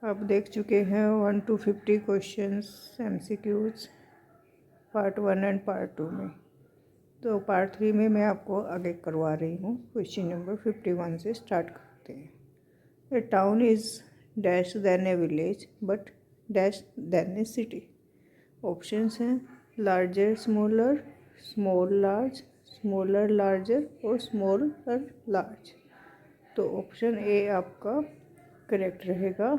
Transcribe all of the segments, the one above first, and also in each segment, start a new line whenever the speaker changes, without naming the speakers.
आप देख चुके हैं 1 to 50 questions MCQs part 1 and part 2 में। तो पार्ट 3 में मैं आपको आगे करवा रही हूँ। क्वेश्चन नंबर 51 से स्टार्ट करते हैं। A town is dash than a village but dash than a city. Options हैं larger smaller, small large, smaller larger और स्मॉलर लार्ज। तो ऑप्शन ए आपका करेक्ट रहेगा।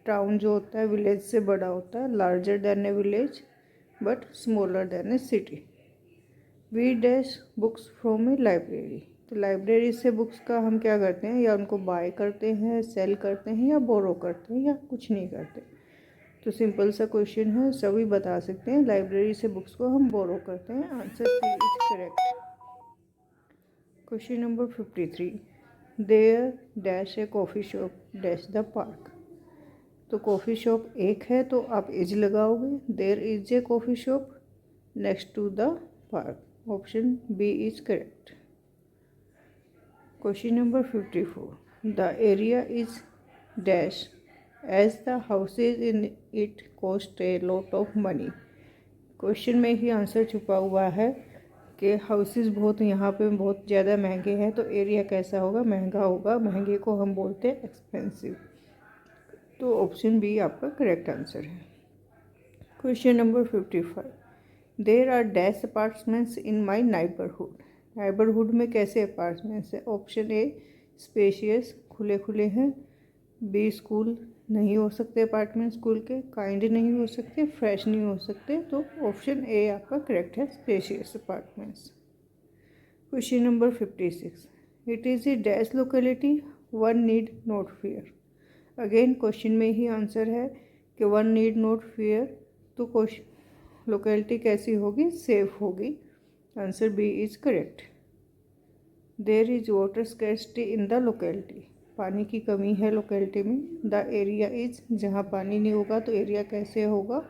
टाउन जो होता है विलेज से बड़ा होता है, larger than a village but smaller than a city. We dash books from a library. तो लाइब्रेरी से बुक्स का हम क्या करते हैं, या उनको बाय करते हैं, सेल करते हैं, या बोरो करते हैं, या कुछ नहीं करते। तो सिंपल सा क्वेश्चन है, सभी बता सकते हैं लाइब्रेरी से बुक्स को हम बोरो करते हैं। Answer C is correct. Question number 53, there dash a coffee shop dash the park. तो कॉफ़ी शॉप एक है तो आप इज लगाओगे। There is a coffee shop next to the park. Option B is correct. Question number 54, the area is dash as the houses in it cost a lot of money. Question में ही answer छुपा हुआ है कि houses बहुत यहाँ पे बहुत ज़्यादा महंगे हैं, तो एरिया कैसा होगा, महंगा होगा। महंगे को हम बोलते हैं एक्सपेंसिव। तो ऑप्शन बी आपका करेक्ट आंसर है। Question number 55, there are dash apartments in my neighbourhood. Neighbourhood में कैसे अपार्टमेंट्स हैं। ऑप्शन ए स्पेशियस, खुले खुले हैं। बी स्कूल, नहीं हो सकते अपार्टमेंट स्कूल के। काइंड नहीं हो सकते, फ्रेश नहीं हो सकते। तो ऑप्शन ए आपका करेक्ट है, spacious apartments. Question number 56, it is a dash locality one need not fear. Again question में ही आंसर है कि वन नीड नॉट फियर। तो क्वेश्चन लोकेलिटी कैसी होगी, सेफ होगी। Answer B is correct. There is water scarcity in the locality. पानी की कमी है लोकेलिटी में। द एरिया इज, जहाँ पानी नहीं होगा तो एरिया कैसे होगा,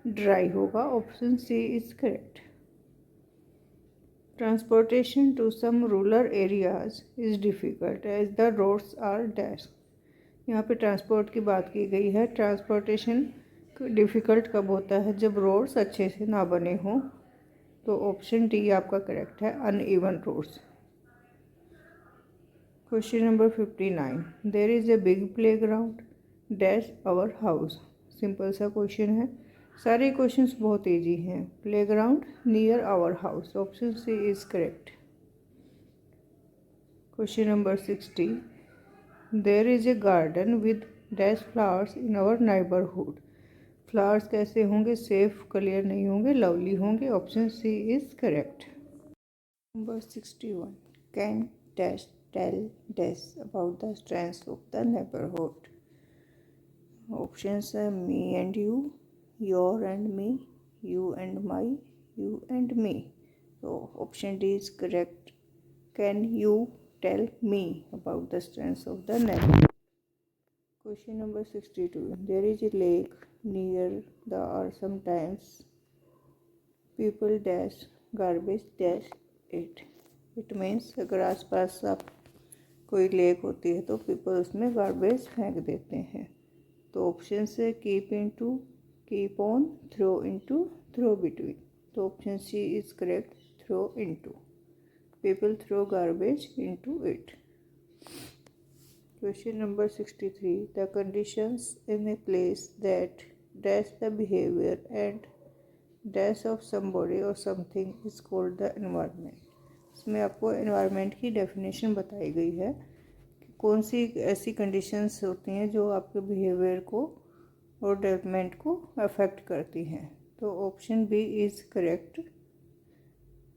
ड्राई होगा। Option C is correct. Transportation to some rural areas is difficult as the roads are dash. यहाँ पे ट्रांसपोर्ट की बात की गई है। ट्रांसपोर्टेशन डिफ़िकल्ट कब होता है, जब रोड्स अच्छे से ना बने हों। तो ऑप्शन डी आपका करेक्ट है, uneven roads. Question number 59, there is a big playground dash our house. Simple सा क्वेश्चन है, सारे क्वेश्चंस बहुत ईजी हैं। Playground near our house. Option C is correct. Question number 60, there is a garden with dash flowers in our neighbourhood. Flowers कैसे होंगे, safe, clear नहीं होंगे, lovely होंगे। Option C is correct. Number 61, can dash tell dash about the strengths of the neighbourhood. Options है me and you, your and me, you and my, you and me. तो option D is correct. Can you tell me about the strengths of the neighbourhood. Question number 62, there is a lake near the or sometimes people dash garbage dash it. It means अगर आसपास आप कोई lake होती है तो people उसमें garbage फेंक देते हैं। तो options keep into, keep on, throw into, throw between. तो option C is correct, throw into. People throw garbage into it. Question number 63, the conditions in a place that dash the behavior and dash of somebody or something is called the environment. इसमें आपको environment की definition बताई गई है कि कौन सी ऐसी conditions होती हैं जो आपके behavior को और development को affect करती हैं। तो option B is correct,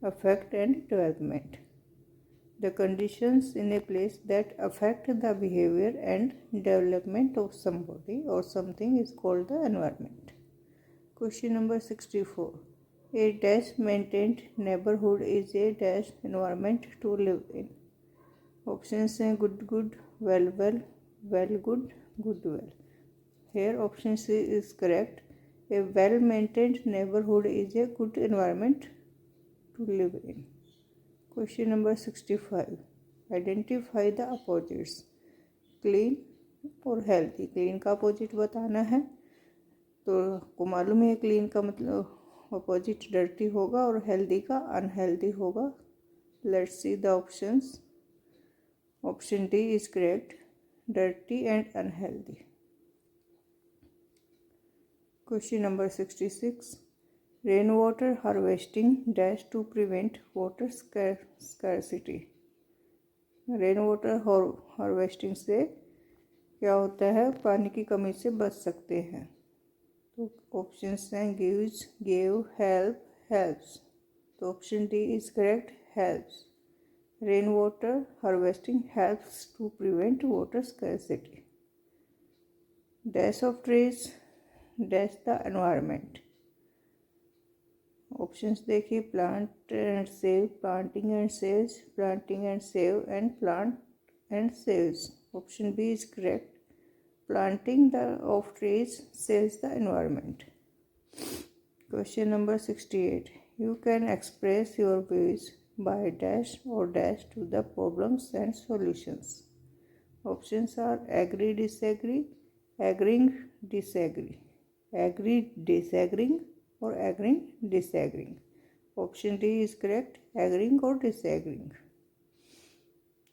affect and development. The conditions in a place that affect the behavior and development of somebody or something is called the environment. Question number 64, a dash maintained neighborhood is a dash environment to live in. Options हैं good good, well well, well good, good well. Here option C is correct. A well maintained neighborhood is a good environment to live in. Question number 65, identify the opposites. Clean, और healthy. Clean का opposite बताना है, तो आपको मालूम है clean का मतलब अपोजिट डर्टी होगा और हेल्दी का अनहेल्दी होगा। Let's see the options. Option D is correct, dirty and unhealthy. Question number 66, rain water harvesting dash to prevent water scarcity. Rain water harvesting से क्या होता है, पानी की कमी से बच सकते हैं। तो ऑप्शंस हैं गिव्स, गिव, हेल्प, हेल्प्स। तो option D is correct, helps. Rain water harvesting helps to prevent water scarcity. Dash of trees dash the environment. Options देखिए, plant and save, planting and saves, planting and save and plant and saves. Option B is correct, planting of trees saves the environment. Question number 68. You can express your views by dash or dash to the problems and solutions. Options are agree, disagree, agreeing, disagree, agree, disagreeing, or agreeing, disagreeing. Option D is correct, agreeing or disagreeing.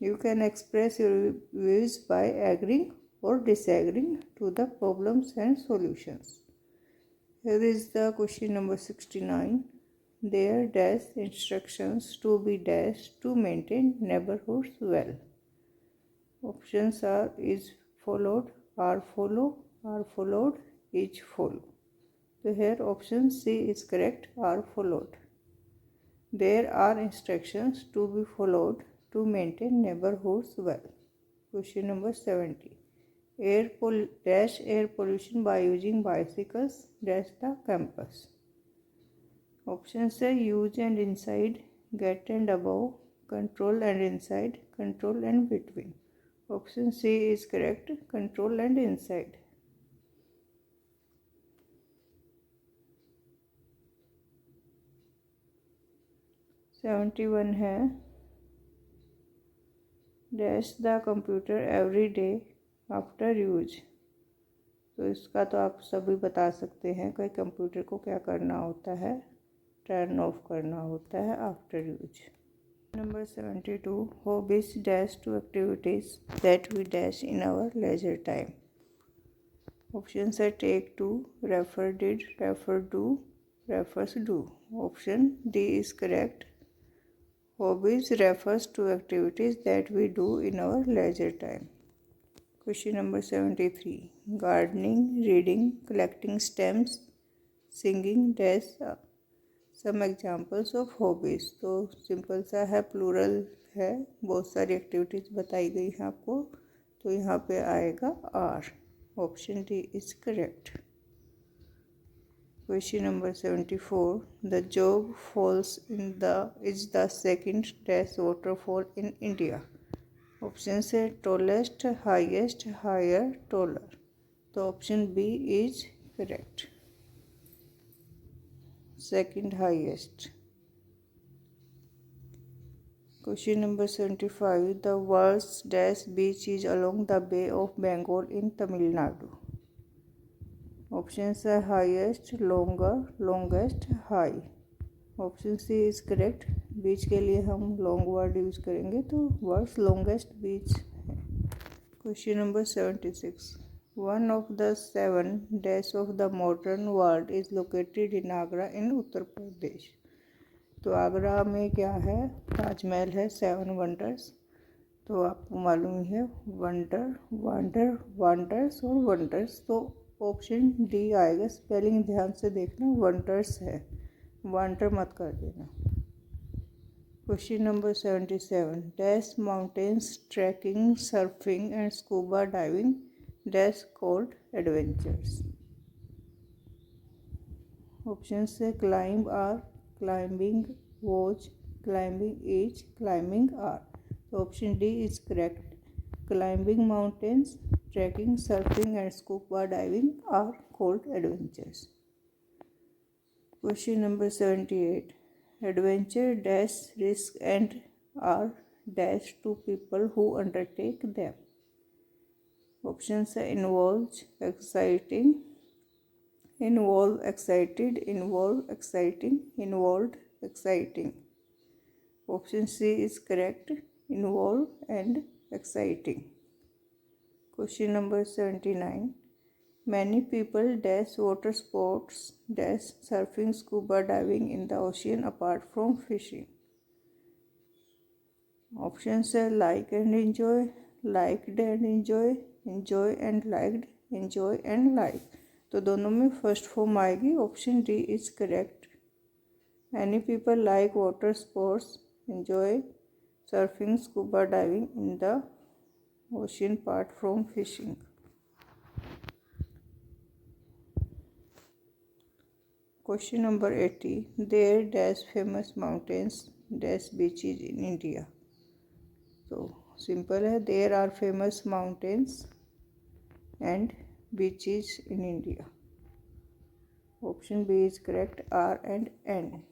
You can express your views by agreeing or disagreeing to the problems and solutions. Here is the question number 69. There dash instructions to be dash to maintain neighborhoods well. Options are is followed, are follow, are followed, is follow. So here option C is correct, are followed. There are instructions to be followed to maintain neighborhoods well. Question number 70. Dash air pollution by using bicycles dash the campus. Options are use and inside, get and above, control and inside, control and between. Option C is correct, control and inside. (71) है dash the computer every day after use. तो इसका तो आप सभी बता सकते हैं कि कंप्यूटर को क्या करना होता है, टर्न ऑफ करना होता है after use. Number 72, hobbies dash to activities that we dash in our leisure time. Options है take to, refer did, refer do, refers do. Option D is correct, hobbies refers to activities that we do in our leisure time. Question number 73. Gardening, reading, collecting stamps, singing dash some examples of hobbies. तो simple सा है, plural है, बहुत सारी activities बताई गई हैं आपको, तो यहाँ पे आएगा are. Option D is correct. Question number 74. The Jog Falls is the second dash waterfall in India. Options है tallest, highest, higher, taller. तो option B is correct. Second highest. Question number 75. The world's dash beach is along the Bay of Bengal in Tamil Nadu. Options है highest, longer, longest, high. Option C is correct, beach के लिए हम long word use करेंगे, तो words longest beach है। Question number 76. One of the 7 dash of the modern world is located in Agra in Uttar Pradesh. तो आगरा में क्या है, ताजमहल है, 7 वंडर्स। तो आपको मालूम है वंडर, वंडर, वंडर्स और वंडर्स, तो ऑप्शन डी आएगा। स्पेलिंग ध्यान से देखना, वंडर्स है, वंडर मत कर देना। Question number 77. Dash mountains trekking, surfing and scuba diving dash called adventures. Options climb are, climbing watch, climbing is, climbing are. तो option D is correct, climbing mountains, trekking, surfing and scuba diving are called adventures. Question number 78. Adventure dash risk and are dash to people who undertake them. Option से involves exciting, involve excited, involve exciting, involved exciting. Option C is correct, involve and exciting. Question number 79. Many people dash water sports, dash surfing, scuba diving in the ocean apart from fishing. Options are like and enjoy, liked and enjoy, enjoy and liked, enjoy and like. तो दोनों में first form आएगी. Option D is correct. Many people like water sports, enjoy surfing, scuba diving in the ocean apart from fishing. Question number 80. There dash famous mountains dash beaches in India. So simple है. There are famous mountains and beaches in India. Option B is correct. R and N.